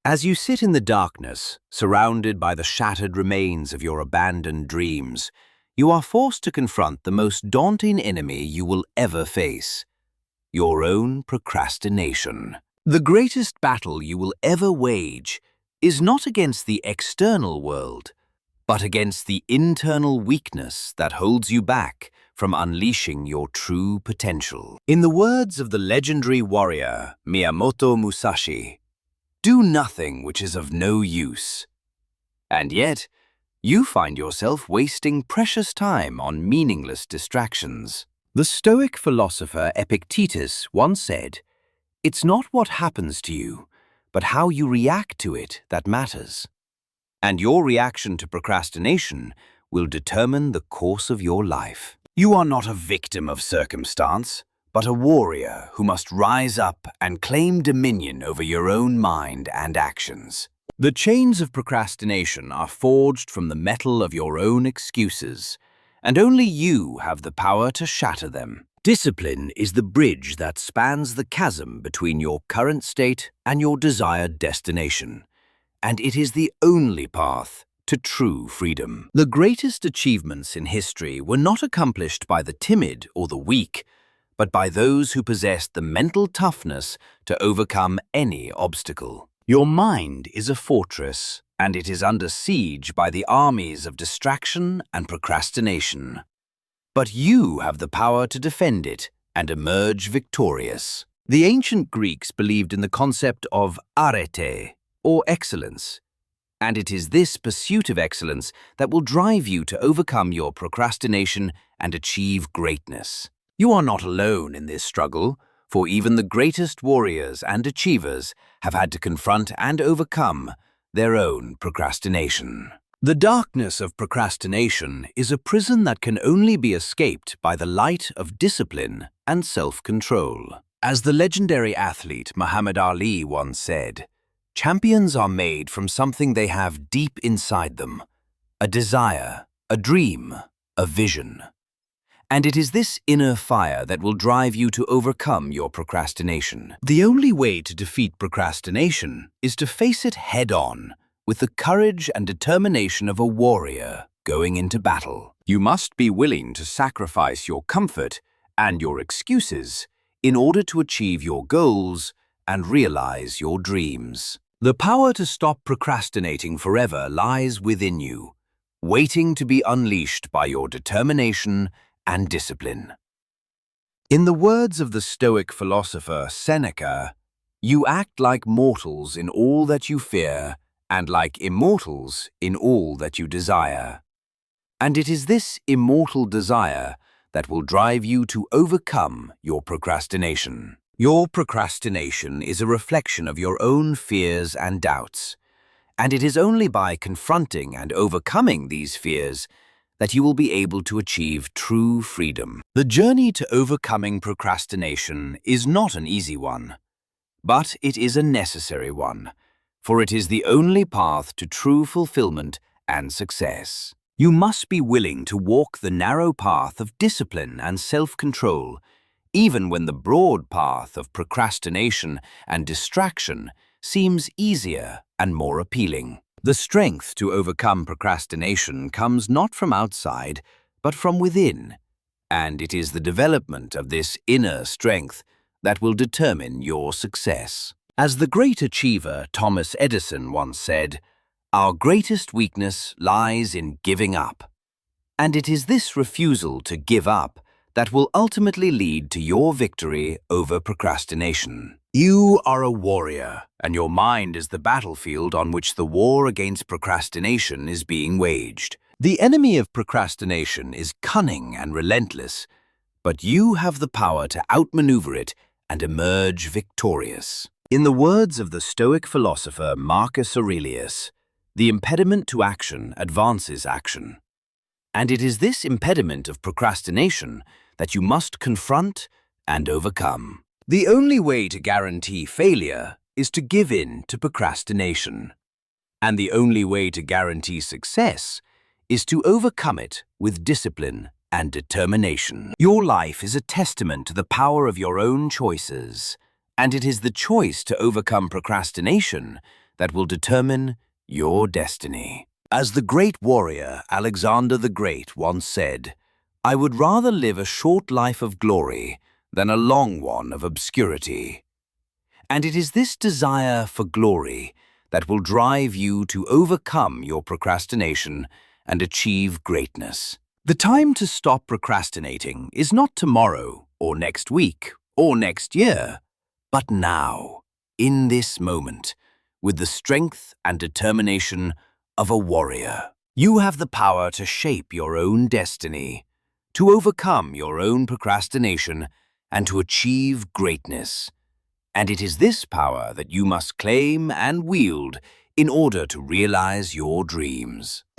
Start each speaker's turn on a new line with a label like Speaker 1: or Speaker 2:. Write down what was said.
Speaker 1: As you sit in the darkness, surrounded by the shattered remains of your abandoned dreams, you are forced to confront the most daunting enemy you will ever face: your own procrastination. The greatest battle you will ever wage is not against the external world, but against the internal weakness that holds you back from unleashing your true potential. In the words of the legendary warrior Miyamoto Musashi, "Do nothing which is of no use." And yet, you find yourself wasting precious time on meaningless distractions. The Stoic philosopher Epictetus once said, "It's not what happens to you, but how you react to it that matters." And your reaction to procrastination will determine the course of your life. You are not a victim of circumstance, but a warrior who must rise up and claim dominion over your own mind and actions. The chains of procrastination are forged from the metal of your own excuses, and only you have the power to shatter them. Discipline is the bridge that spans the chasm between your current state and your desired destination, and it is the only path to true freedom. The greatest achievements in history were not accomplished by the timid or the weak, but by those who possessed the mental toughness to overcome any obstacle. Your mind is a fortress, and it is under siege by the armies of distraction and procrastination. But you have the power to defend it and emerge victorious. The ancient Greeks believed in the concept of arete, or excellence, and it is this pursuit of excellence that will drive you to overcome your procrastination and achieve greatness. You are not alone in this struggle, for even the greatest warriors and achievers have had to confront and overcome their own procrastination. The darkness of procrastination is a prison that can only be escaped by the light of discipline and self-control. As the legendary athlete Muhammad Ali once said, "Champions are made from something they have deep inside them: a desire, a dream, a vision." And it is this inner fire that will drive you to overcome your procrastination. The only way to defeat procrastination is to face it head-on, with the courage and determination of a warrior going into battle. You must be willing to sacrifice your comfort and your excuses in order to achieve your goals and realize your dreams. The power to stop procrastinating forever lies within you, waiting to be unleashed by your determination and discipline. In the words of the Stoic philosopher Seneca, "You act like mortals in all that you fear, and like immortals in all that you desire." And it is this immortal desire that will drive you to overcome your procrastination. Your procrastination is a reflection of your own fears and doubts, and it is only by confronting and overcoming these fears that you will be able to achieve true freedom. The journey to overcoming procrastination is not an easy one, but it is a necessary one, for it is the only path to true fulfillment and success. You must be willing to walk the narrow path of discipline and self-control, even when the broad path of procrastination and distraction seems easier and more appealing. The strength to overcome procrastination comes not from outside, but from within, and it is the development of this inner strength that will determine your success. As the great achiever Thomas Edison once said, "Our greatest weakness lies in giving up." And it is this refusal to give up that will ultimately lead to your victory over procrastination. You are a warrior, and your mind is the battlefield on which the war against procrastination is being waged. The enemy of procrastination is cunning and relentless, but you have the power to outmaneuver it and emerge victorious. In the words of the Stoic philosopher Marcus Aurelius, "The impediment to action advances action." And it is this impediment of procrastination that you must confront and overcome. The only way to guarantee failure is to give in to procrastination. And the only way to guarantee success is to overcome it with discipline and determination. Your life is a testament to the power of your own choices, and it is the choice to overcome procrastination that will determine your destiny. As the great warrior Alexander the Great once said, "I would rather live a short life of glory than a long one of obscurity." And it is this desire for glory that will drive you to overcome your procrastination and achieve greatness. The time to stop procrastinating is not tomorrow or next week or next year, but now, in this moment, with the strength and determination of a warrior. You have the power to shape your own destiny, to overcome your own procrastination, and to achieve greatness. And it is this power that you must claim and wield in order to realize your dreams.